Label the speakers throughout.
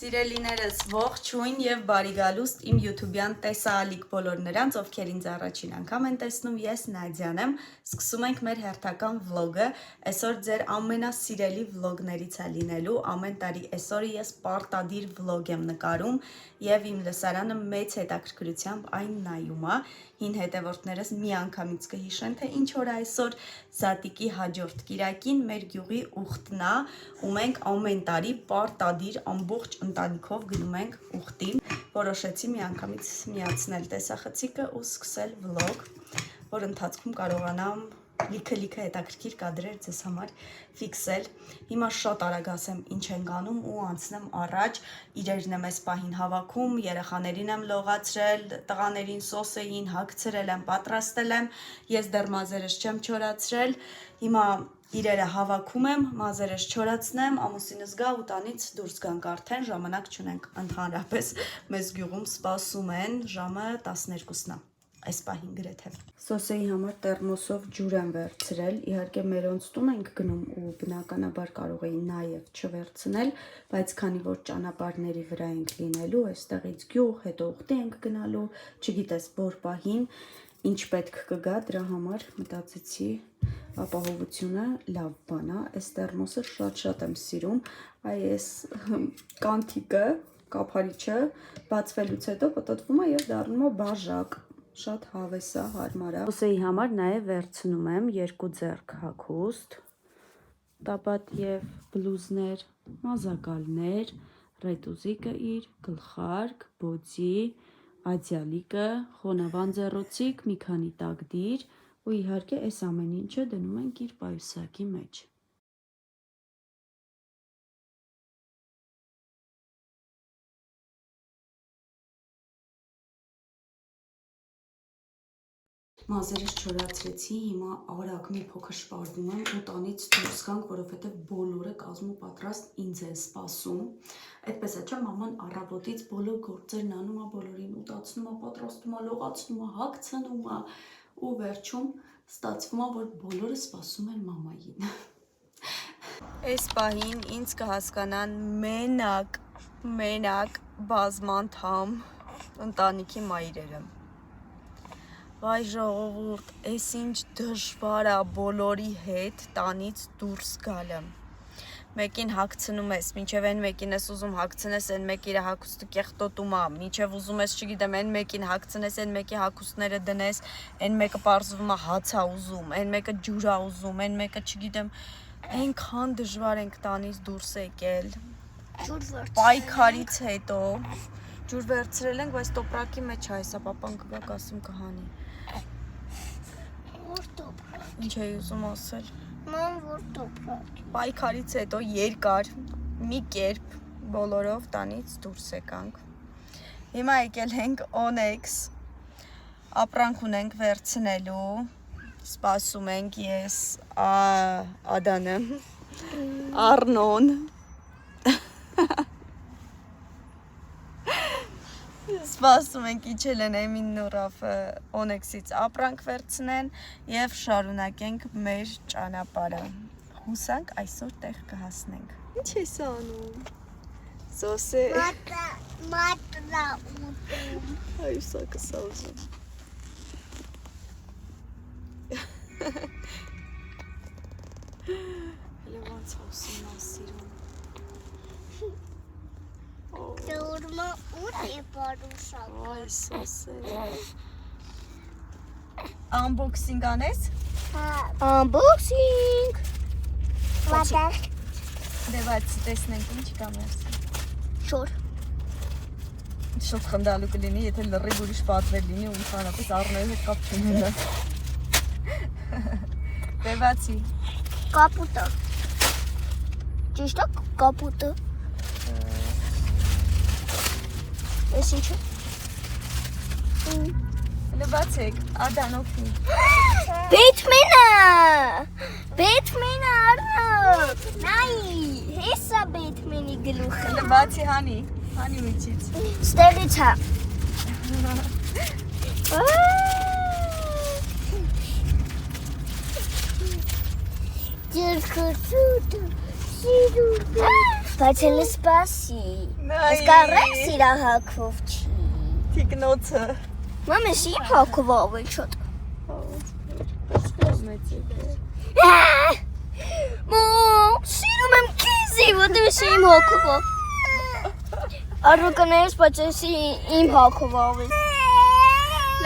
Speaker 1: Սիրելիներս ողջույն եւ բարի գալուստ իմ YouTube-յան տեսահալիկ բոլոր նրանց, ովքեր ինձ առաջին անգամ են տեսնում, ես Նադյան եմ, սկսում ենք մեր հերթական վլոգը, այսօր ձեր ամենասիրելի վլոգներից է լինելու, ամեն տարի այսօրը ես պարտադիր վլոգ եմ նկարում եւ իմ լսարանը մեծ հետաքրքրությամբ այն նայում է, հին հետևորդներս մի անգամից կհիշեն, թե ինչ որ այսօր Զատիկի հաջորդ կիրակին մեր գյուղի ուխտն է, ու մենք ամեն տարի պարտադիր ամբողջ ընտանիքով գնում ենք ուխտի, որոշեցի մի անգամից միացնել տեսախցիկը ու սկսել վլոգ, որ ընթացքում կարողանամ լիքը հետաքրքիր կադրեր ձեզ համար ֆիքսել։ Հիմա շատ արագ ասեմ ինչ ենք անում ու անցնեմ առաջ, իրերն եմ այս պահին հավաքում, երեխաներին եմ լողացրել, տղաներին սոսեին հագցրել եմ, պատրաստել եմ, ես դեռ մազերս չեմ չորացրել, հիմա իրերը հավաքում եմ, մազերս չորացնեմ, ամուսինս գա ու տանից դուրս գանք արդեն, ժամանակ չունենք, ընդհանրապես մեզ գյուղում սպասում են, ժամը 12-ն է, այս պահին գրեթե։ Սոսեի համար տերմոսով ջուր եմ վերցրել, իհարկե մերոնց տուն ենք գնում ու բնականաբար կարող էի նաև չվերցնել, բայց քանի որ ճանապարհների վրա ենք լինելու, այստեղից գյուղ, հետո ուխտի ենք գնալու, չգիտես որ պահին ինչ պետք կգա, դրա համար մտածեցի ապահովությունը լավ բան է, այս տերմոսը շատ եմ սիրում, այս կանթիկը, կափարիչը բացվելուց հետո պտտվում է եւ դառնում է բաժակ, շատ հավես է, հարմար է։ Սոսեի համար նաև վերցնում եմ 2 ձեռք հագուստ, տապատ եւ բլուզներ, մազակալներ, ռետուզիկը իր, գլխարկ, բոձի, ադյալիկը, խոնավան ձեռոցիկ, մի քանի տակդիր ու իհարկե այս ամեն ինչը դնում ենք իր պայուսակի մեջ։ Մազերս չորացրեցի, հիմա արագ մի փոքր շպարվում եմ ու տանից դուրս գանք, որովհետև բոլորը կազմու պատրաստ ինձ են սպասում։ Այդպես է, չէ՞, մաման առավոտից բոլոր գործերն անում է, բոլորին ուտացնում է, պատրաստում է, լողացնում է, հագցնում է ու վերջում ստացվում է, որ բոլորը սպասում են մամային։ Այս պահին ինձ կհասկանան մենակ բազմանդամ ընտանիքի մայրերը։ Վայ ժողովուրդ, այս ինչ դժվար է բոլորի հետ տանից դուրս գալը։ Մեկին հագցնում ես, մինչև այն մեկին ես ուզում հագցնես, այն մեկ իր հագուստը կեղտոտում է, մինչև ուզում ես, չգիտեմ, այն մեկին հագցնես, այն մեկի հագուստները դնես, այն մեկը պարզվում է հաց է ուզում, այն մեկը ջուր է ուզում, այն մեկը, չգիտեմ, այնքան դժվար ենք տանից դուրս եկել։ Պայքարից հետո ջուր վերցրել ենք, բայց տոպրակի մեջ է, հեսա պապան կգա կասում կհանի։ Ինչ էի ուզում ասել։
Speaker 2: Ման որ տոպրակ։
Speaker 1: Պայքարից հետո երկար մի կերպ բոլորով տանից դուրս եկանք։ Հիմա եկել ենք Onyx, ապրանք ունենք վերցնելու, սպասում ենք ես, Ադանը, Արնոն, սպասում ենք իջել են Էմինն ու Ռաֆը Onyx-ից ապրանք վերցնեն եւ շարունակենք մեր ճանապարհը։ Հուսանք այսօր տեղ կհասնենք։ Ինչ ես անում։ Սոսե։
Speaker 2: Մատրա ուտում։
Speaker 1: Այուսա կսալզում։ Հələ ոնց հոսում ասիրում։
Speaker 2: Դուրմա ուտ է պարուշակ։
Speaker 1: Այ սոսե։ Unboxing անես։
Speaker 2: Unboxing։ Վատար։
Speaker 1: Դե բայց տեսնենք ինչ կա մերսի։
Speaker 2: Շոր։
Speaker 1: Շատ խնդալու կլինի, եթե լրիվ ուրիշ պատվեր լինի ու ընդհանրապես առնելու հետ կապ չունենա։ Դեվացի։
Speaker 2: Կապուտը։ Ճիշտ է կապուտը։ Ես ինչը։
Speaker 1: Լվացեք, Ադան օգնի։
Speaker 2: Բեթմենը։ Բեթմենը առնոտ։ Նայ, հեսա Բեթմենի գլուխը։
Speaker 1: Լվացի հանի միջից։
Speaker 2: Ստեղից հա։ Ջերքսուտ, սիրուտ։ Բայց էլ սպասի։ Ես կարեմ սիրա հակվով չի։
Speaker 1: Թիկնոցը։
Speaker 2: Մամա սի հակվով ավելի չոտ։ Մամ, սիրում եմ քեզի, որտեղ ես իմ հակվով։ Արվականայից բայց ես իմ հակվով եմ։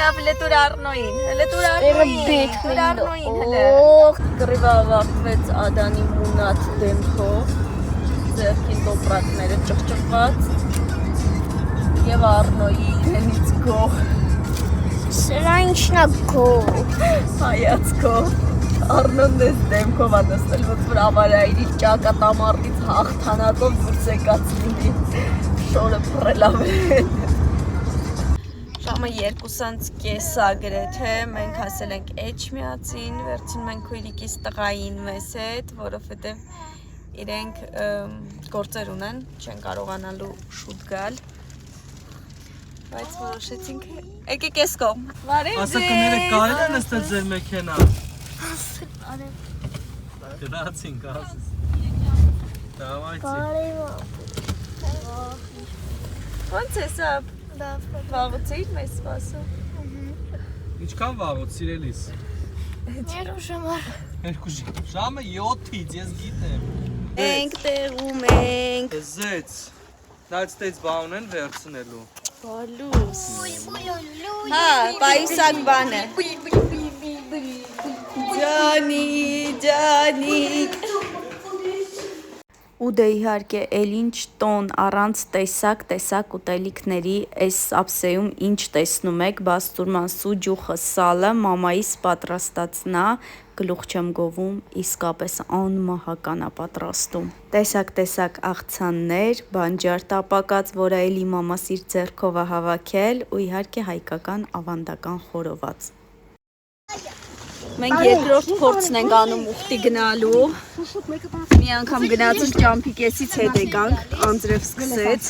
Speaker 1: Լավ, լետուր Արնոին, լետուր Արնոին,
Speaker 2: Օ,
Speaker 1: Կռիվը ավարտվեց Ադանի մունատ դեմքով, ձեռքին տոպրակները ճղճղված և Արնոյի իրենից գող
Speaker 2: սրա ինչն է գող։
Speaker 1: հայացքով Արնոն դες դեմքով անստել, ոնց որ ավարայրի ճակատամարտից հաղթանակով դուրս եկած լինի, շորը փռել ավրեն։ Ժամը 2:30 գրեթե, մենք հասել ենք Էջմիածին, վերցնում ենք քույրիկիս տղային մեզ հետ, որովհետև իրենք գործեր ունեն, չեն կարողանալու շուտ գալ, բայց որոշեցինք, եկեք ես կողմ։ Վարև ձեզ։
Speaker 3: Ասա կներեք կարել է նստել ձեր մեքենա։ Գրացինք ասես։ Դավայցի։
Speaker 1: Ոնց ես ապ։ Վաղուց մեզ սպասում։
Speaker 3: Ինչքան վաղուց սիրելիս։ Ժամը 7-ից ես գիտեմ։
Speaker 1: Ենք տեղում ենք։
Speaker 3: Զեց։ Նայց բան են վերցնելու։
Speaker 1: Բալուս։ Հա, պայուսակ բան է։ Ջանի։ Ու դե իհարկե էլ ինչ տոն առանց տեսակ ուտելիքների այս ապսեում ինչ տեսնում եք բաստուրման սուջուխը սալը մամայիս պատրաստածնա գլուխ չեմ գովում իսկապես անմահական է պատրաստում տեսակ աղցաններ բանջար տապակած որը էլի մամաս իր ձեռքով է հավաքել ու իհարկե հայկական ավանդական խորոված Մենք երկրորդ փորձն ենք անում ուխտի գնալու Մի անգամ գնացինք ճամփիկեսից հետ եկանք, անձրև սկսեց,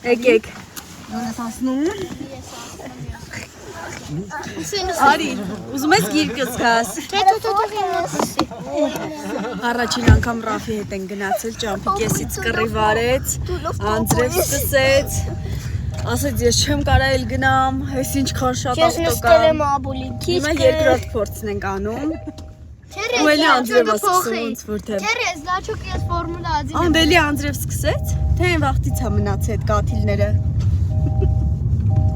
Speaker 1: եկեք, Արի, ուզում ես գիրկս կաս, Առաջին անգամ Ռաֆի հետ են գնացել, ճամփիկեսից կռիվ արեց, անձրև սկսեց, ասեց ես չեմ կարայել գնամ, ես ինչքան շատ ավտոկան, հիմա երկրորդ փորձն ենք անում Ու էլի անձրև սկսում ոնց որ թե
Speaker 2: Չեր ես լաչոք ես ֆորմուլա ազին
Speaker 1: Անդելի անձրև սկսեց, թե այն վաղտից է մնաց այդ կաթիլները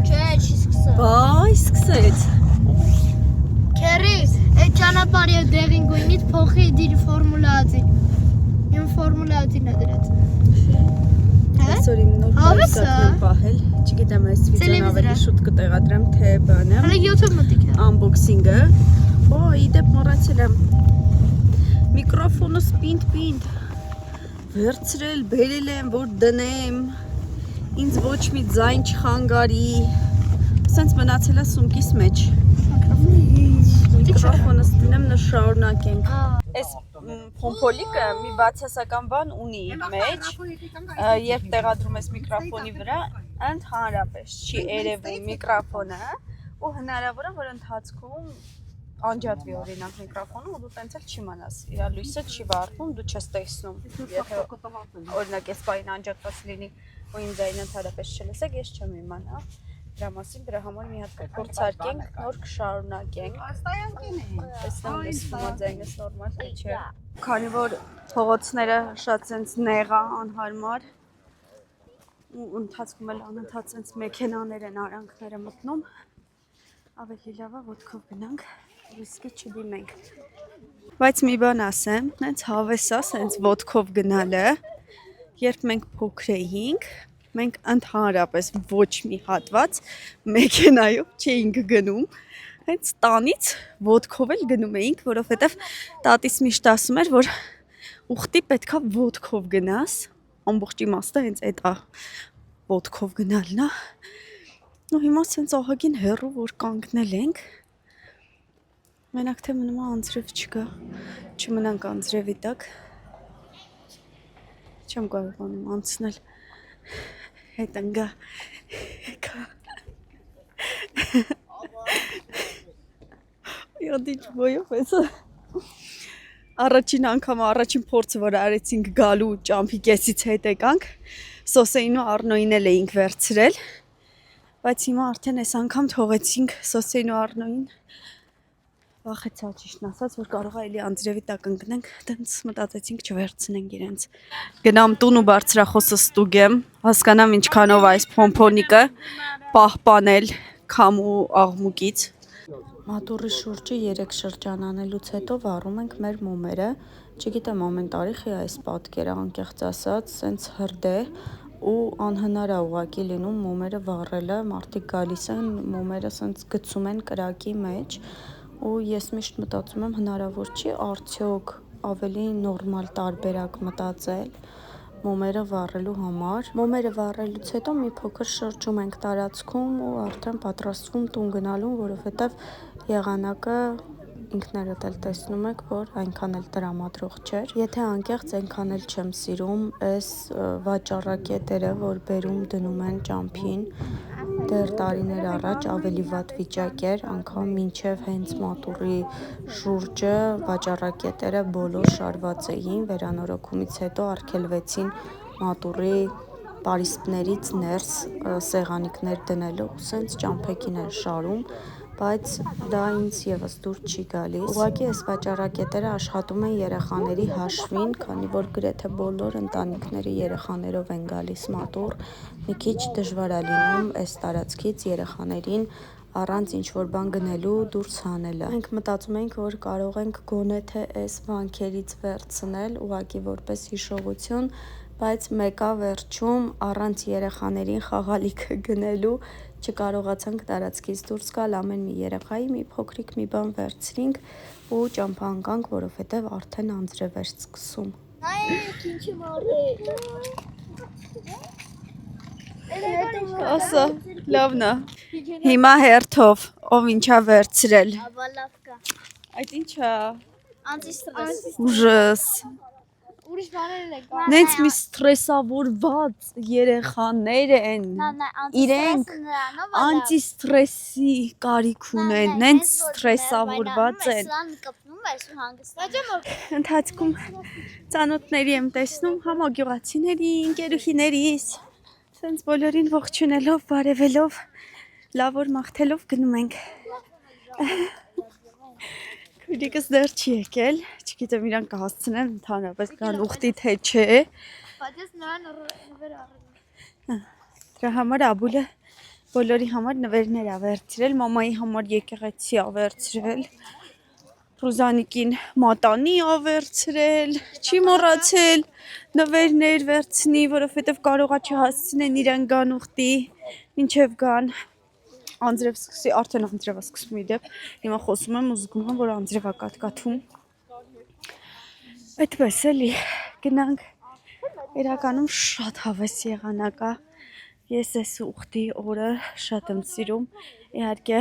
Speaker 2: Չէ, չի սկսել
Speaker 1: Բայ սկսեց
Speaker 2: Քերիս, այդ ճանապարհի դեղին գույնից փոխի դիր ֆորմուլա ազին Իմ ֆորմուլա ազին է դրած
Speaker 1: Այսօր իմ նոր պայուսակն եմ պահել, չգիտեմ այս վիդեոն ավելի շուտ կտեղադրեմ թե բանը
Speaker 2: Հələ 7 մտիկ է
Speaker 1: Unboxing-ը Օ, իդեպ մոռացել եմ Միկրոֆոնս պինդ Վերցրել, բերել եմ, որ դնեմ Ինձ ոչ մի ձայն չխանգարի Սենց մնացել է սումքիս մեջ Միկրոֆոնս դնեմ շարունակենք Այս փոմփոլիկը մի բացասական բան ունի իր մեջ Երբ տեղադրում ես միկրոֆոնի վրա ընդհանրապես չի երևում միկրոֆոնը ու հնարավոր է որ ընթացքում անջատվի օրինակ միկրոֆոնը ու դու տենց էլ չի մնաս իր լույսը չի վառվում դու չես տեսնում եթե օրինակ այս բանը անջատված լինի ու ինձ այն ընդհանրապես չլսեք ես չեմ իմանա դրա մասին դրա համար մի հատ կփորձարկենք նոր կշարունակենք տեսնեմ լսվում է ձայնս նորմալ թե չէ քանի որ փողոցները շատ sense նեղա անհարմար ու ընթացքում էլ անընդհատ sense մեքենաներ են արանքները մտնում ավելի լավ է ոտքով գնանք ռիսկի չդիմենք բայց մի բան ասեմ հենց հավես է sense ոտքով գնալը երբ մենք փոքր էինք մենք ընդհանրապես ոչ մի հատված մեքենայով չէինք գնում հենց տանից ոտքով էլ գնում էինք որովհետև տատիս միշտ ասում էր որ ուխտի պետքա ոտքով գնաս ամբողջ իմաստը հենց այդ է ոտքով գնալն է ու հիմա sense ահագին հեռու որ կանգնել ենք մենակ թե մնում է անձրև չկա չմնանք անձրևի տակ չեմ կարողանում անցնել հետ ընգա Я դիչ բոյով ես Առաջին անգամ առաջին փորձը որ արեցինք գալու ճամփի կեսից հետ եկանք Սոսեին ու Արնոյին էլ էինք վերցրել բայց հիմա արդեն այս անգամ թողեցինք Սոսեին ու Արնոյին վախեցա ճիշտն ասած որ կարող է էլի անձրևի տակ ընկնենք դենց մտածեցինք չվերցնենք իրենց գնամ տուն ու բարձրախոսը ստուգեմ հասկանամ ինչքանով այս փոմփոնիկը պահպանել քամու աղմուկից Մատուրի շուրջը 3 շրջան անելուց հետո վառում ենք մեր մոմերը չգիտեմ ամեն տարիխի այս պատկերը անկեղծ ասած սենց հրդ է ու անհնար է ուղղակի լինում մոմերը վառելը մարդիկ գալիս են մոմերը սենց գցում են կրակի մեջ ու ես միշտ մտածում եմ հնարավոր չի արդյոք ավելի նորմալ տարբերակ մտածել մոմերը վառելու համար մոմերը վառելուց հետո մի փոքր շրջում ենք տարածքում ու արդեն պատրաստվում տուն գնալուն որովհետև եղանակը ինքներդ էլ տեսնում եք որ այնքան էլ տրամադրող չէր եթե անկեղծ այնքան էլ չեմ սիրում այս վաճառակետերը որ բերում դնում են ճամփին դեռ տարիներ առաջ ավելի վատ վիճակ էր անգամ մինչև հենց մատուրի շուրջը վաճառակետերը բոլոր շարված էին վերանորոգումից հետո արգելվեցին մատուրի պարիսպներից ներս սեղանիկներ դնելու ու սենց ճամփեքին են շարում բայց դա ինձ եւս դուր չի գալիս ուղղակի այս վաճառակետերը աշխատում են երեխաների հաշվին քանի որ գրեթե բոլոր ընտանիքները երեխաներով են գալիս մատուռ մի քիչ դժվար է լինում այս տարածքից երեխաներին առանց ինչ-որ բան գնելու դուրս հանելը։ Մենք մտածում ենք, որ կարող ենք գոնե թե այս վանքերից վերցնել, ուղղակի որպես հիշողություն, բայց մեկա վերջում առանց երեխաներին խաղալիքը գնելու չկարողացանք տարածքից դուրս գալ ամեն մի երեխայի մի փոքրիկ մի բան վերցրինք ու ճամփա ընկանք, որովհետև արդեն անձրև էր սկսում։
Speaker 2: Նայեք ինչի մոռ է։
Speaker 1: Ասա, լավն է։ Հիմա հերթով ով ինչա վերցրել։
Speaker 2: Աբալավկա։
Speaker 1: Այդ ինչա։
Speaker 2: Անտիստրես։
Speaker 1: Ուժս։
Speaker 2: Ուրիշ բաներ են կա։
Speaker 1: Նենց մի ստրեսավորված երեխաներ են։ Իրենք անտիստրեսի կարիք ունեն, նենց ստրեսավորված են։
Speaker 2: Սրան կպնում ես ու հանգստանում։
Speaker 1: Ընթացքում ծանոթների եմ տեսնում, համագյուղացիների, ընկերուհիներիս, սենց բոլորին ողջունելով, բարևելով, լավոր մաղթելով գնում ենք։ Քույրիկս դեռ չի եկել, չգիտեմ իրան կհասցնեն ընդհանրապես կան ուխտի թե չէ։
Speaker 2: Բայց ես նրան նվեր առել։
Speaker 1: Դրա համար Աբուլը բոլորի համար նվերներ ա վերցրել, մամայի համար եկեղեցի ա վերցրել, Ռուզանիկին մատանի ա վերցրել, չի մոռացել նվերներ վերցնի, որովհետև կարողա չհասցնեն իրան գան ուխտի, մինչև գան անձրև սկսի, արդեն անձրև սկսում իդեպ, հիմա խոսում եմ ու զգում եմ, որ անձրև ա կատկաթում, այդպես էլի, գնանք, իրականում շատ հավես եղանակ ա, ես այս ուխտի օրը շատ եմ սիրում, իհարկե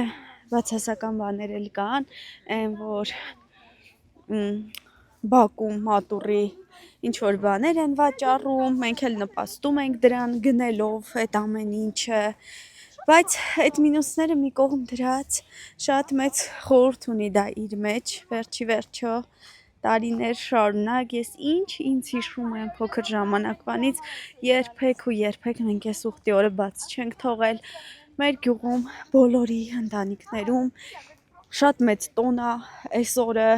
Speaker 1: բացասական բաներ էլ կան, այն որ բակում մատուրի ինչ-որ բաներ են վաճառում, մենք էլ նպաստում ենք դրան գնելով այդ ամեն ինչը, բայց այդ մինուսները մի կողմ դրած շատ մեծ խորհուրդ ունի դա իր մեջ, վերջի վերջո տարիներ շարունակ ես ինձ հիշում եմ փոքր ժամանակվանից երբեք ու երբեք մենք այս ուխտի օրը բաց չենք թողել մեր գյուղում բոլորի ընտանիքներում շատ մեծ տոն ա այս օրը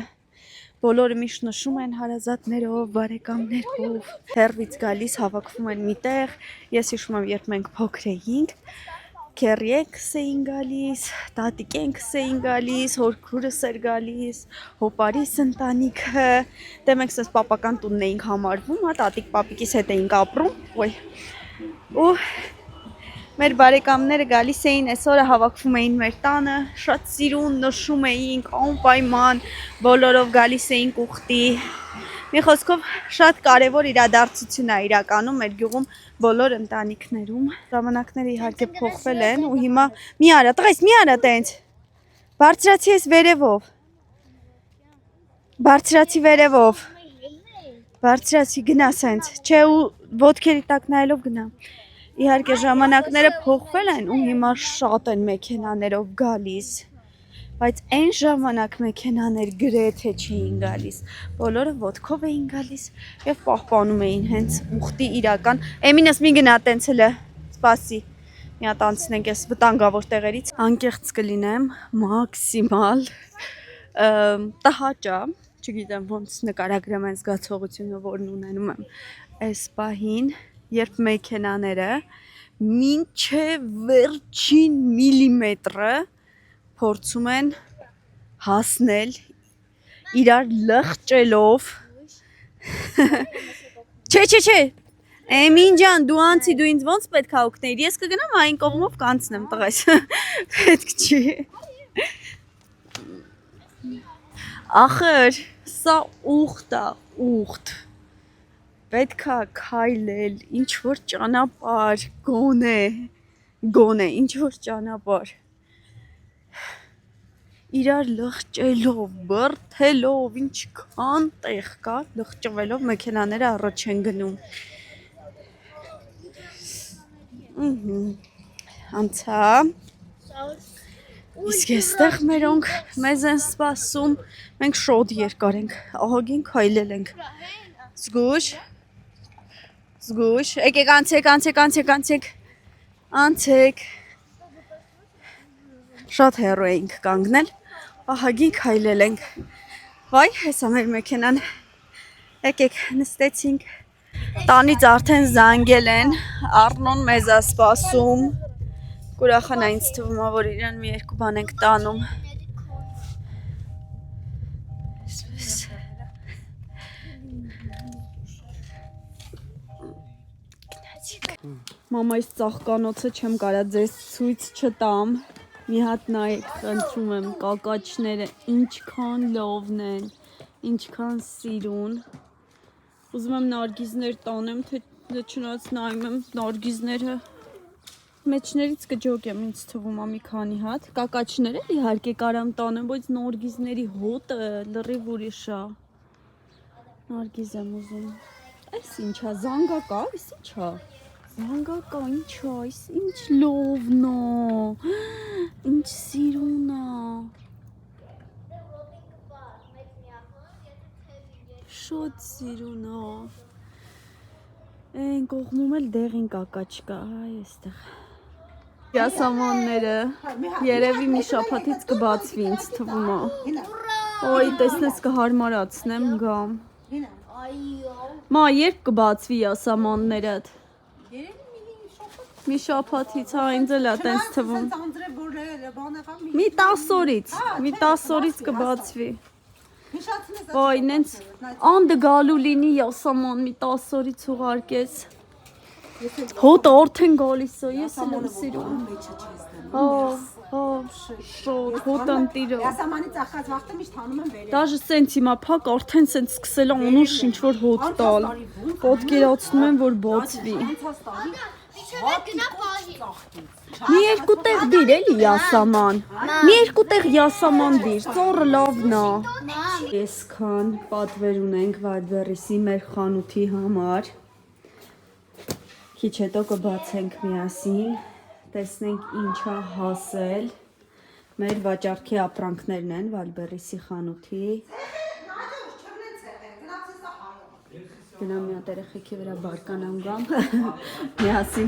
Speaker 1: բոլորը միշտ նշում են հարազատներով, բարեկամներով, հեռվից գալիս հավաքվում են միտեղ, ես հիշում եմ երբ մենք փոքր էինք, քեռիեքս էին գալիս, տատիկենքս էին գալիս, հորքուրս էր գալիս, հոպարիս ընտանիքը, դե մենք սենց պապական տունն էինք համարվում, հա, տատիկ պապիկիս հետ էինք ապրում, ու մեր բարեկամները գալիս էին, այս օրը հավաքվում էին մեր տանը, շատ սիրուն նշում էինք, անպայման, բոլորով գալիս էինք ուխտի, մի խոսքով շատ կարևոր իրադարձություն է իրականում մեր գյուղում բոլոր ընտանիքներում, ժամանակները իհարկե փոխվել են ու հիմա մի արա, տղես մի արա տենց, բարձրացի ես վերևով, բարձրացի վերևով, բարձրացի գնա սենց, չէ ու ոտքերի տակ նայելով գնա, իհարկե ժամանակները փոխվել են ու հիմա շատ են մեքենաներով գալիս, Բայց այն ժամանակ մեքենաներ գրեթե չէին գալիս։ Բոլորը ոտքով էին գալիս եւ պահպանում էին հենց ուխտի իրական։ Էմինս մի գնա տենց հլը։ Սպասի։ Մի հատ անցնենք այս վտանգավոր տեղերից։ Անկեղծ կլինեմ, մաքսիմալ տհաճա, չգիտեմ ոնց նկարագրեմ այն զգացողությունը, որն ունենում եմ այս պահին, երբ մեքենաները մինչև վերջին միլիմետրը փորձում են հասնել իրար լղճելով։ Չէ, Էմին ջան, դու անցի, դու ինձ ոնց պետք է օգնեիր, ես կգնամ այն կողմով կանցնեմ տղես, պետք չի։ Ախր, սա ուխտ է, ուխտ, պետք է քայլել, ինչ-որ ճանապարհ, գոնե, ինչ-որ ճանապարհ, իրար լղճելով, բրդելով, ինչքան տեղ կա, լղճվելով մեքենաները առաջ են գնում։ Անցա, իսկ եստեղ մերոնք մեզ են սպասում, մենք շոտ երկար ենք, ահագին քայլել ենք, զգուշ, եկեք անցեք, շատ հեռու էինք կանգնել, ահագին քայլել ենք, վայ, հեսա մեր մեքենան, եկեք նստեցինք, տանից արդեն զանգել են, Առնոն մեզ է սպասում, կուրախան է ինձ թվում է, որ իրան մի երկու բան ենք տանում։ Մամայիս ծաղկանոցը չեմ կարա ձեզ ցույց չտամ, մի հատ նայեք, խնդրում եմ, կակաչները ինչքան լավն են, ինչքան սիրուն։ Ուզում եմ նարգիզներ տանեմ, թե չնայած նայում եմ նարգիզները մեջներից կջոգեմ, ինձ թվում է մի քանի հատ, կակաչներ էլ իհարկե կարամ տանեմ, բայց նարգիզների հոտը լրիվ ուրիշ է։ Նարգիզ եմ ուզում։ Այս ինչա, զանգակա, այս ինչա։ Զանգակա, ինչա, այս ինչ լովն է, ինչ սիրուն է։ Շատ սիրուն է։ Այն կողմում էլ դեղին կակաչ կա, այ էստեղ։ Յասամանները երևի մի շաբաթից կբացվի ինձ թվում է։ Ոյ, տեսնես կհարմարացնեմ գամ։ Մա, երբ կբացվի յասամաններդ։ Մի շաբաթից, հա, ինձ էլ է տենց թվում։ Մի 10 օրից կբացվի։ Ոյ, նենց անդը գալու լինի յասաման մի 10 օրից ուղարկես։ Հոտը արդեն գալիս է, ես էլ եմ սիրում։ Շոտ, հոտ ընտիրը։
Speaker 4: Յասամանի ծախած վաղտը միշտ հանում եմ վերև։
Speaker 1: Դաժե սենց հիմա փակ արդեն սենց սկսել է անուշ ինչ-որ հոտ տալ։ Պատկերացնում եմ, որ բացվի։ Մի երկու տեղ դիր էլի յասաման։ Մի երկու տեղ յասաման դիր, ծորը լավն է։ Այսքան պատվեր ունենք Վայլդբերրիսի մեր խանութի համար։ Քիչ հետո կբացենք միասին, տեսնենք ինչա հասել։ Մեր վաճառքի ապրանքներն են Վայլդբերրիսի խանութի։ Գնամ մի հատ երեխեքի վրա բարկանամ գամ, միասին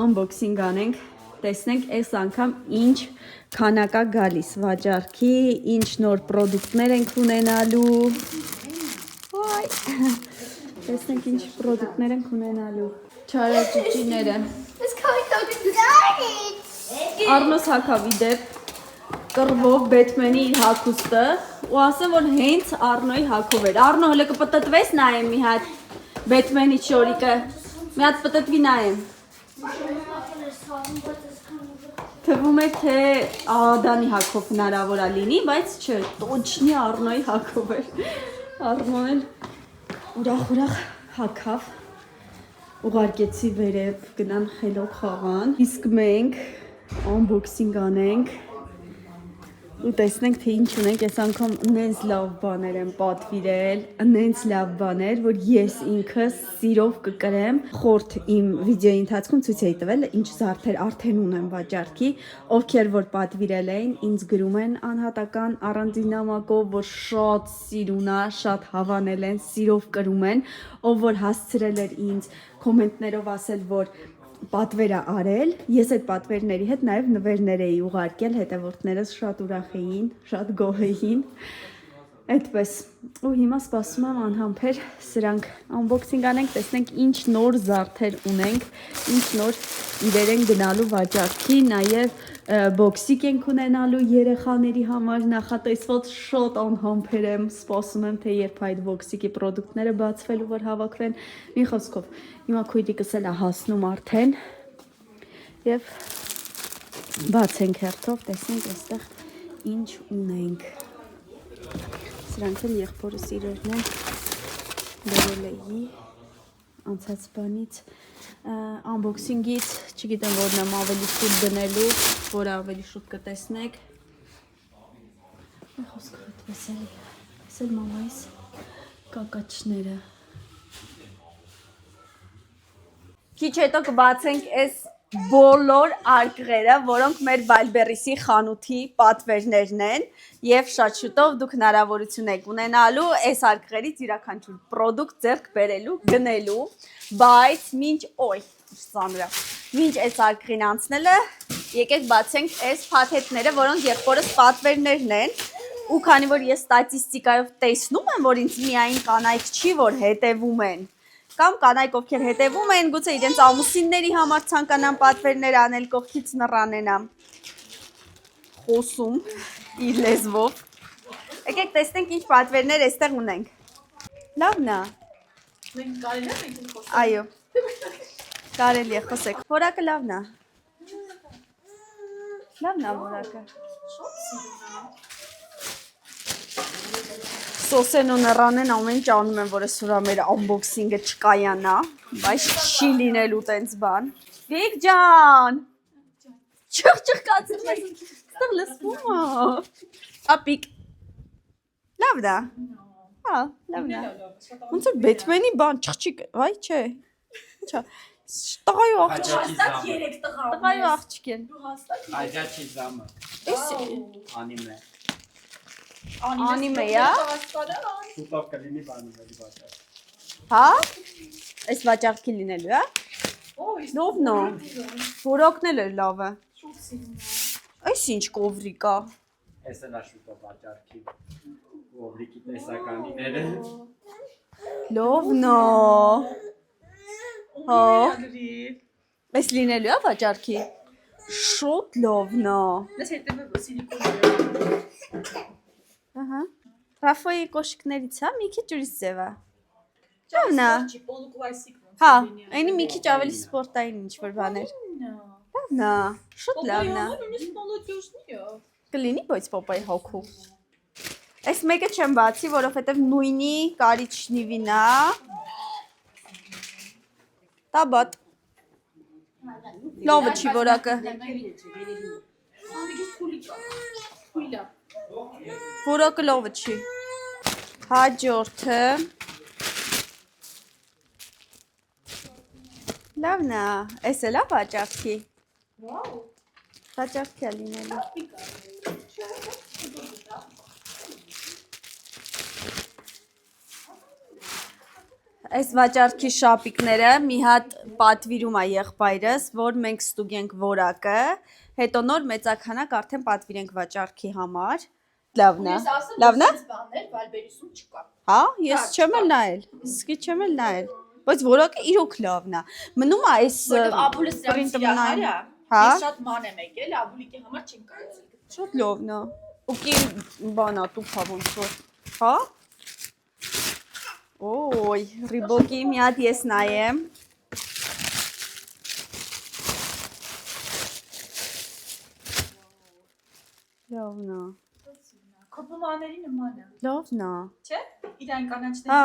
Speaker 1: unboxing անենք, տեսնենք այս անգամ ինչ քանակա գալիս վաճառքի, ինչ նոր պրոդուկտներ ենք ունենալու։ Տեսնենք ինչ պրոդուկտներ ենք ունենալու։ Չարաճճիները։ Առնոս հագավի դեպ կռվով Բեթմենի իր հագուստը ու ասեմ, որ հենց Առնոյի հագով էր։ Առնո, հլը կպտտվես նայեմ մի հատ Բեթմենի շորիկը։ Մի հատ պտտվի նայեմ։ Թվում է, թե Ադանի հագով հնարավոր է լինի, բայց չէ, տոչնի Առնոյի հագով էր։ Առնոն էլ ուրախ հագավ։ Ուղարկեցի վերև, գնան խելոք խաղան։ Իսկ մենք unboxing անենք ու տեսնենք թե ինչ ունենք, այս անգամ նենց լավ բաներ եմ պատվիրել, նենց լավ բաներ, որ ես ինքս սիրով կկրեմ։ Խորտ իմ վիդեոյի ընթացքում ցույց էի տվել, ինչ զարդեր արդեն ունեմ վաճառքի, ովքեր որ պատվիրել էին, ինձ գրում են անհատական առանձին նամակով, որ շատ սիրուն է, շատ հավանել են, սիրով կրում են, ով որ հասցրել էր ինձ կոմենտներով ասել, որ պատվեր է արել, ես այդ պատվերների հետ նաև նվերներ էի ուղարկել, հետևորդներս շատ ուրախ էին, շատ գոհ էին, այդպես, ու հիմա սպասում եմ անհամբեր սրանք unboxing անենք, տեսնենք ինչ նոր զարդեր ունենք, ինչ նոր իրեր են գնալու վաճառքի, նաև բոքսիկ ենք ունենալու երեխաների համար, նախատեսված շատ անհամբեր եմ, սպասում եմ, թե երբ այդ բոքսիկի պրոդուկտները բացվելու, որ հավաքվեն, մի խոսքով, հիմա քույրիկս էլ է հասնում արդեն և բացենք հերթով, տեսնենք այստեղ ինչ ունենք, սրանք էլ եղբորս իրերն են, բերել էի, անցած բանից, unboxing-ից, չգիտեմ որն եմ ավելի շուտ դնելու, որը ավելի շուտ կտեսնեք, խոսքով այդպես էլի, ես էլ մամայիս կակաչները, քիչ հետո կբացենք այս բոլոր արկղերը, որոնք մեր Վայլբերրիսի խանութի պատվերներն են և շատ շուտով դուք հնարավորություն եք ունենալու այս արկղերից յուրաքանչյուր պրոդուկտ ձեռք բերելու, գնելու, բայց մինչ այս արկղին անցնելը եկեք բացենք այս փաթեթները, որոնք եղբորս պատվերներն են ու քանի որ ես ստատիստիկայով տեսնում եմ, որ ինձ միայն կանայք չի, որ հետևում են կամ կանայք ովքեր հետևում են, գուցե իրենց ամուսինների համար ցանկանան պատվերներ անել, կողքից նռանենամ խոսում իր լեզվով։ Եկեք տեսնենք ինչ պատվերներ այստեղ ունենք։ Լավն է։ Այո։ Կարելի է խոսեք։ Որակը լավն է։ Լավն է որակը։ Սոսեն ու նռանեն ամեն ինչ անում են, որ այսօր մեր unboxing-ը չկայանա, բայց չի լինելու տենց բան։ Վիկ ջան։ Չղջղկացին ես, ստեղ լսվում է։ Ապիկ։ Լավն է։ Հա, լավն է։ Ոնց որ Բեթմենի բան չղջիկ, այ չէ։ Ինչա։ Տղայու աղջիկ։ Տղայու աղջիկ են։
Speaker 5: Այդա չի զամը։ Անիմե։
Speaker 1: Անիմե է։
Speaker 5: Շուտով կլինի բանումելի վաճառք։
Speaker 1: Հա։ Այս վաճառքի լինելու է։ Լովն է։ Որակն էլ է լավը։ Այս ինչ կովրիկ է։
Speaker 5: Այս էլ է շուտով վաճառքի կովրիկի տեսականիները։
Speaker 1: Լովն է։ Հա։ Այս լինելու է վաճառքի։ Շուտ լովն է։
Speaker 4: Ես հետևը սիլիկոնը։
Speaker 1: Ահա։ Ռաֆոյի կոշիկներից հա մի քիչ ուրիշ ձև է։ Լավն է։ Հա, այնի մի քիչ ավելի սպորտային ինչ-որ բաներ։ Լավն է, շուտ լավն է։ Կլինի բայց պապայի հոգու։ Այս մեկը չեմ բացի, որովհետև նույնի կարիչնիվին է։ Տաբատ։ Լավը չի որակը։ Որակը լավը չի։ Հաջորդը։ Լավն է, այս էլ է վաճառքի։ Վաճառքի է լինելու։ Այս վաճառքի շապիկները մի հատ պատվիրում է եղբայրս, որ մենք ստուգենք որակը, հետո նոր մեծաքանակ արդեն պատվիրենք վաճառքի համար։ Լավն է։ Լավն է։ Հա, ես չեմ էլ նայել։ Իսկի չեմ էլ նայել։ Բայց որակը իրոք լավն է։ Մնում է այս
Speaker 4: Աբուլը սրանից իրար է։
Speaker 1: Հա։
Speaker 4: Ես շատ ման եմ եկել, աբուլիկի համար չեմ կարծել։
Speaker 1: Շատ լավն է։ Ուկի բանա տուփա ոնց որ։ Հա։ Ոյ, Ռիբոկի մի հատ ես նայեմ։ Լավն է։
Speaker 4: Կոպոմաների նման է։
Speaker 1: Լավն է։
Speaker 4: Չէ՞։ Իրան կանաչներ։
Speaker 1: Հա։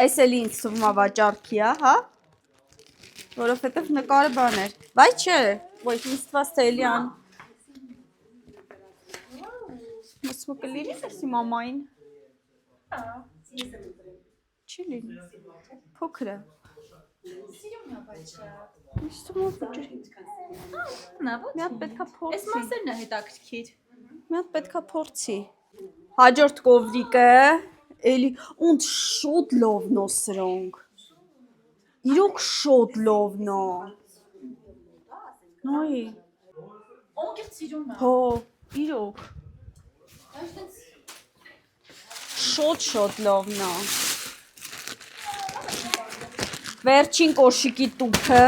Speaker 1: Այս էլի ինձ թվում է վաճառքի է, հա։ Որովհետև նկարը բան էր։ Բայց չէ, ոյ ինձ թվաց թե էլի ան։ Մսմը կլինի տեսի մամային։ Չի լինի։ Փոքր է։
Speaker 4: Սիրում եմ բայց։
Speaker 1: Իսկ մոտ ջրի։
Speaker 4: Նա ոչ։
Speaker 1: Մի հատ պետքա
Speaker 4: Այս
Speaker 1: փորձի։
Speaker 4: մասերն է հետաքրքիր։
Speaker 1: Մի հատ պետքա փորձի։ Հաջորդ կովրիկը էլի und շոտ լովնո սրոնք։ Իրոք շոտ լովնո։ Նոյ։
Speaker 4: Ոնքեր սիրում եմ։
Speaker 1: Հո, իրոք։ Շոտ լովնո։ Վերջին կոշիկի տուփը։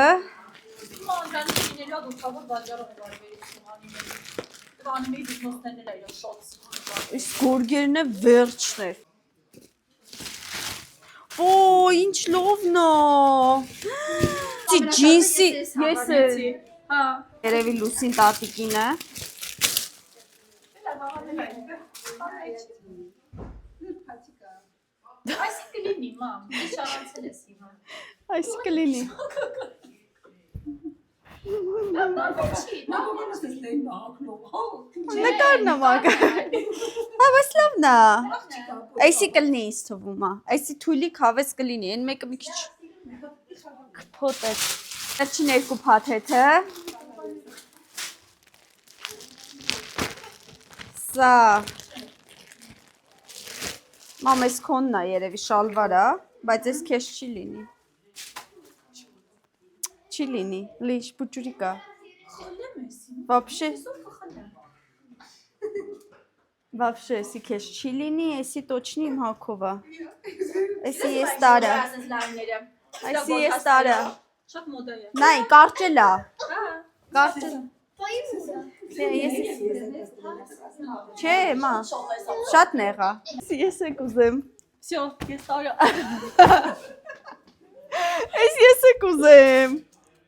Speaker 4: Մանրան լինելա դուքավոր բաժարով բարբերություն անիմել։ Անիմեի դիզնոսներն էլ այո շոց։
Speaker 1: Իսկ գորգերն է վերջն է։ Օ, ինչ լովնո։ Ջինսի, ես
Speaker 4: Հա։
Speaker 1: երևի լուսին տատիկին է։
Speaker 4: Այսինքն լինի, մամ, ինչ առանցել ես հիմա։
Speaker 1: Այս կլինի։ Նկարն է մագա։ Հավես լավն է։ Այսի կլինի ինձ թվում է։ Այսի թույլիկ հավես կլինի, այն մեկը մի քիչ քփոտ է։ Վերջին երկու փաթեթը։ Սա մամ էս քոնն է երևի շալվարա, բայց էս քեզ չի լինի։ Չի լինի, լիշ պուճուրիկա։ Вообще Вообще, էսի քեզ չի լինի, էսի տոչնի իմ հակովա։ Էսի ես տարը։ Այսի ես տարը։
Speaker 4: Շատ մոդա է։
Speaker 1: Նայ, կարճելա։
Speaker 4: Հա։
Speaker 1: Կարճել։ Չէ, մա։ Շատ նեղա։ Ես եք ուզեմ։
Speaker 4: Всё, ես տարա։
Speaker 1: Էս ես եք ուզեմ։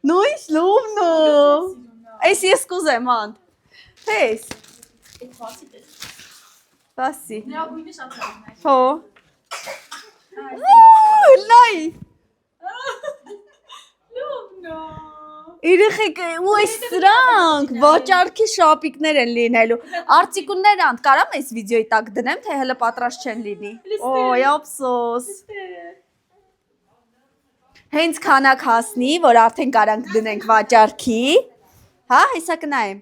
Speaker 1: Նույն լովնո։ Էս ես կուզեմ, ան։ Հես։
Speaker 4: Այդ բացի դες։
Speaker 1: Բասի։
Speaker 4: Նրա գույնը շատ լավն է։
Speaker 1: Հո։ Լայ։
Speaker 4: Լավնա։
Speaker 1: Երեխեք ու այս սրանք վաճառքի շապիկներ են լինելու։ Արտիկուններ անդ կարամ այս վիդեոյի տակ դնեմ, թե հələ պատրաստ չեն լինի։ Օй, ափսոս։ Հենց քանակ հասնի, որ արդեն կարանք դնենք վաճառքի։ Հա, հեսա կնայեմ,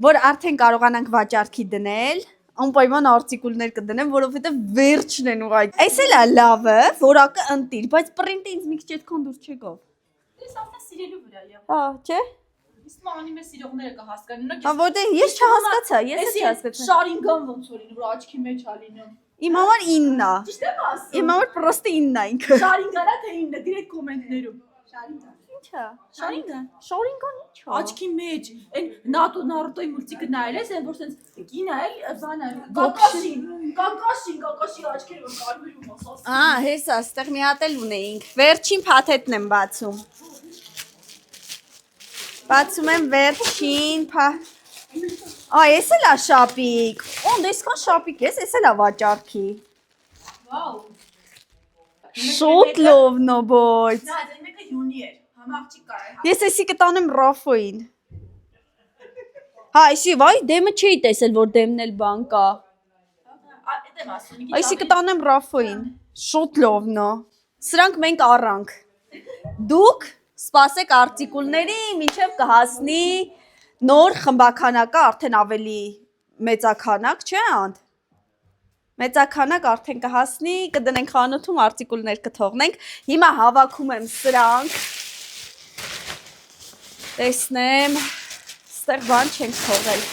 Speaker 1: որ արդեն կարողանանք վաճառքի դնել, անպայման արտիկուլներ կդնեմ, որովհետև վերջն են ուղղակի։ Այս էլ է լավը, որակը ընտիր, բայց պրինտը ինձ մի քիչ այդքան դուր չեկավ։
Speaker 4: Ես արդեն սիրելու վրա եմ։
Speaker 1: Հա, չէ։
Speaker 4: Իսկ անիմե սիրողները կհասկանան։
Speaker 1: Հա, որտեղ ես չհասկացա, ես էլ չհասկացա։
Speaker 4: Շարինգան ոնց որ լինի, որ աչքի մեջ ա լինում։
Speaker 1: Իմ համար 9-ա։
Speaker 4: Ճիշտ եմ ասում։
Speaker 1: Իմ համար պրոստը 9-ա ինքը։
Speaker 4: Շարինգանա թե 9-ը դիրեք կոմենտներում։
Speaker 1: Ինչա։
Speaker 4: Շարինգան։
Speaker 1: Շորինգան ինչա։
Speaker 4: Աչքի մեջ, այն Նարուտոյի մուլտիկը նայել ես, այն որ sense կինա էլ բանա, կակաշին աչքերը որ կարմիրում ասած։
Speaker 1: Ահա, հեսա, այստեղ մի հատ էլ ունեինք։ Վերջին փաթեթն եմ բացում։ Բացում եմ վերջին այս էլ է շապիկ։ Ոն դեսքան շապիկ ես, այս էլ է վաճառքի։
Speaker 4: Վաու։
Speaker 1: Շոտ լովնո բոյց։
Speaker 4: Նա այդ մեկը յունի էր, համաղջիկ կար։
Speaker 1: Ես էսի կտանեմ Ռաֆոին։ Հա, այսի վայ դեմը չէի տեսել, որ դեմն էլ բան կա։
Speaker 4: Այդ եմ ասում, մի քիչ
Speaker 1: Այսի կտանեմ Ռաֆոին։ Շոտ լովնո։ Սրանք մենք առանք։ Դուք սպասեք արտիկուլների, մինչև կհասնի նոր խմբականակը արդեն ավելի մեծականակ, չէ՞ անդ։ Մեծականակ արդեն կհասնի, կդնենք խանութում արտիկուլներ կթողնենք։ Հիմա հավաքում եմ սրանք։ Տեսնեմ, ստեղ բան չենք թողել։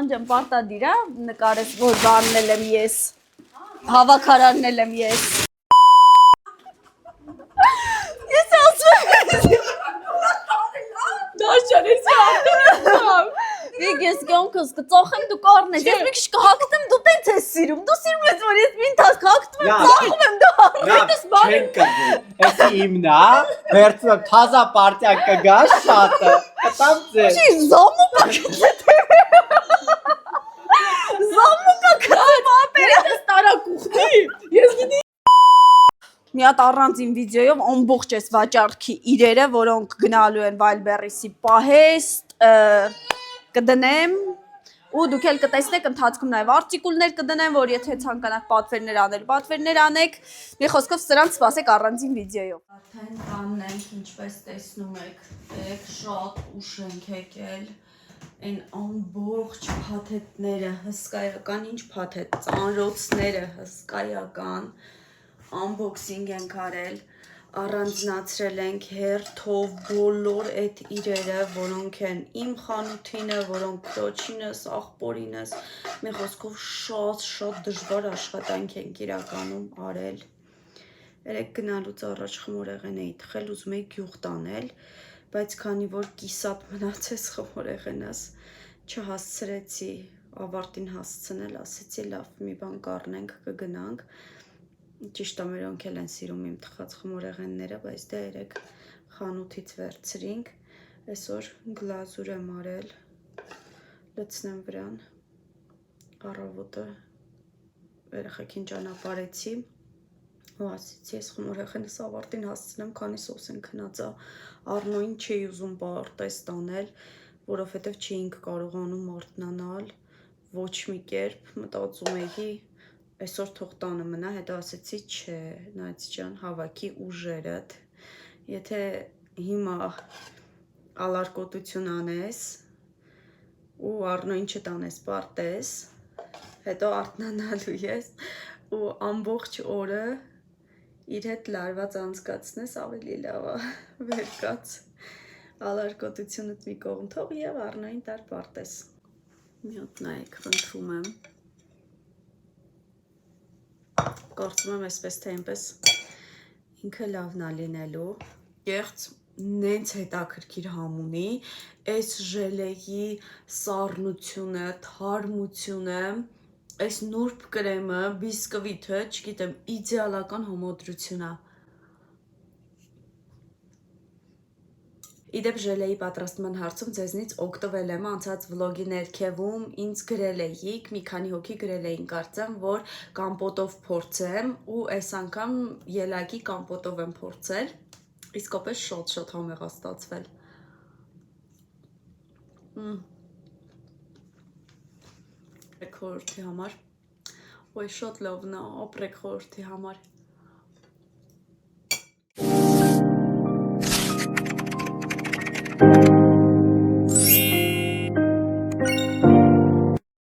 Speaker 1: Անջան պարտադիր է, նկարես, որ բանն եմ ես, հավաքարանն եմ ես։ Ես ասում եմ,
Speaker 4: դաշան ես արտում։
Speaker 1: Վիգ, ես կոնքս կծոխեմ դու կառնես, ես մի քիչ կհագտեմ, դու տենց ես սիրում, դու սիրում ես, որ ես մի ընթացք հագտում եմ, ծախում եմ դու
Speaker 5: Չեն կրվում, էսի իմն է, վերցում եմ թազա պարտիա կգա շատը, կտամ ձեր։
Speaker 1: Չի զամուկա կծետեմ։ Զամուկա կծեմ ապերը։
Speaker 4: Ես տարակուխնի, ես գիտի։
Speaker 1: Մի հատ առանձին վիդեոյով ամբողջ այս վաճառքի իրերը, որոնք գնալու են Wildberries-ի պահեստ, կդնեմ, ու դուք էլ կտեսնեք ընթացքում նաև արտիկուլներ կդնեմ, որ եթե ցանկանաք պատվերներ անեք, մի խոսքով սրանց սպասեք առանձին վիդեոյով։ Արդեն տանն ենք, ինչպես տեսնում եք, շատ ուշ ենք եկել, այն ամբողջ փաթեթները հսկայական, ինչ փաթեթ, ծանրոցները հսկայական, unboxing ենք արել, առանձնացրել ենք հերթով բոլոր այդ իրերը, որոնք են իմ խանութինը, որոնք քրոջինս, աղբորինս, մի խոսքով շատ դժվար աշխատանք ենք իրականում արել։ Երեք գնալուց առաջ խմորեղեն էի թխել, ուզում էի գյուղ տանել, բայց քանի որ կիսատ մնացեց խմորեղենս, չհասցրեցի ավարտին հասցնել, ասեցի լավ, մի բան կառնենք, կգնանք։ Ճիշտ է, մերոնք էլ են սիրում իմ թխած խմորեղենները, բայց դե երեք խանութից վերցրինք, այսօր գլազուր եմ արել, լցնեմ վրան, առավոտը երեխեքին ճանապարհեցի ու ասեցի, ես խմորեղենս ավարտին հասցնեմ, քանի սոս են քնածա, Առնոյին չէի ուզում պարտեզ տանել, որովհետև չէինք կարողանում արթնանալ, ոչ մի կերպ մտածում էի, այսօր թող տանը մնա, հետո ասեցի, չէ, Նայց ջան, հավաքի ուժերդ, եթե հիմա ալարկոտություն անես ու Առնոյին չտանես պարտեզ, հետո արթնանալու ես ու ամբողջ օրը իր հետ լարված անցկացնես, ավելի լավ է, վեր կաց, ալարկոտությունդ մի կողմ թող և Առնոյին տար պարտեզ, մի հոտ նայեք, խնդրում եմ, կարծում եմ այսպես թե այնպես ինքը լավն է լինելու, կեղծ նենց հետաքրքիր համ ունի, այս ժելեի սառնությունը, թարմությունը, այս նուրբ կրեմը, բիսկվիթը, չգիտեմ, իդեալական համադրություն է։ Իդեպ ժելեի պատրաստման հարցում ձեզնից օգտվել եմ անցած վլոգի ներքևում, ինձ գրել էիք, մի քանի հոգի գրել էին, կարծեմ, որ կամպոտով փորձեմ ու այս անգամ ելակի կամպոտով եմ փորձել, իսկապես շատ համեղ է ստացվել։ Ապրեք խորհրդի համար, ոյ շատ լավն է, ապրեք խորհրդի համար։